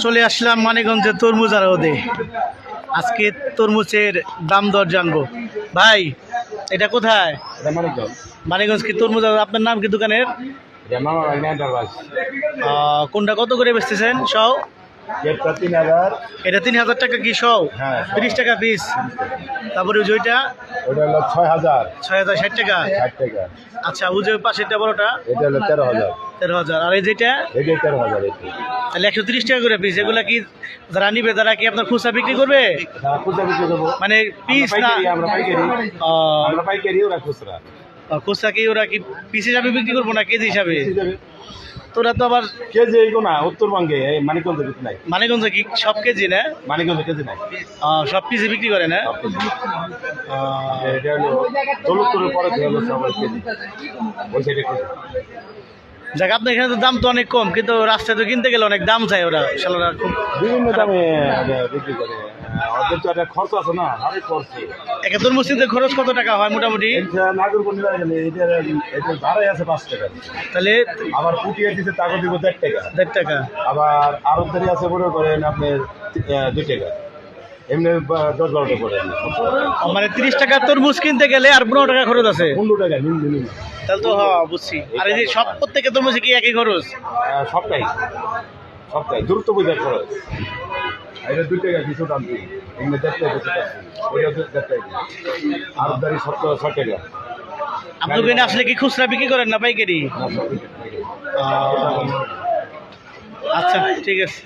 চলে আসলাম মানিকগঞ্জের তরমুজ আর ওদে। আজকে তরমুজের দাম দর জানবো। ভাই এটা কোথায়? মানিকগঞ্জ কি তরমুজ? আপনার নাম কি দোকানের? কোনটা কত করে বেচতেছেন সব? এটা 3000 টাকা কি সব? 30 টাকা পিস। তারপরে ওইটা 6000 6060 টাকা। আচ্ছা ওই যে পাশেরটা বড়টা এটা হলো 13,000। আর এই যেটা 13,000। তাহলে 130 টাকা করে পিস। এগুলা কি যারা নিবে তারা কি আপনার খুচরা বিক্রি করবে? মানে পিস না? আমরা পাইকারি, ওরা খুচরা। খুচরা কি ওরা কি পিস হিসাবে বিক্রি করবো না কেজি হিসাবে? তোরা তো আবার কেজি না, উত্তরবঙ্গে মানিকগঞ্জে বিক্রি নাই। মানিকগঞ্জে কি সব কেজি না? মানিকগঞ্জে কেজি নাই, সব পিসে বিক্রি করে না? এটা হলো দৌলতপুরের পরে হলো সবাই কেজি, ওই সাইডে কেজি। যাক আপনার এখানে তো দাম তো অনেক কম, কিন্তু রাস্তায় তো কিনতে গেলে অনেক দাম চাই ওরা। শালারা খুব বিভিন্ন দামে বিক্রি করে। ওদের তো একটা খরচ আছে না, আরে খরচ। একটা তরমুজ কিনতে খরচ কত টাকা হয় মোটামুটি? নাগরকন্যা গেলে এটা ভাড়াই আছে 5 টাকা। তাহলে আবার পুটিয়ে দিতে তাকে দিব 1.5 টাকা। 1.5 টাকা। আবার আরবদারি আছে মনে করেন আপনার 2 টাকা। এমনি 10-12 টাকা পড়ে। মানে 30 টাকা তরমুজ কিনতে গেলে আর 15 টাকা খরচ আছে। 15 টাকা মিনিমাম। তাহলে তো হ্যাঁ বুঝছি। আর এই যে সব প্রত্যেকের তরমুজে কি একই খরচ? সবটাই দ্রুত বোঝার খরচ। এটা 2 টাকা কিছু দাম দিই, এমনি 1.5 টাকা কিছু দাম দিই, ওইটা 1.5 টাকা। আরবদারি 6 টাকা। আপনি ওখানে আসলে কি খুচরা বিক্রি করেন না পাইকারি? আচ্ছা ঠিক আছে।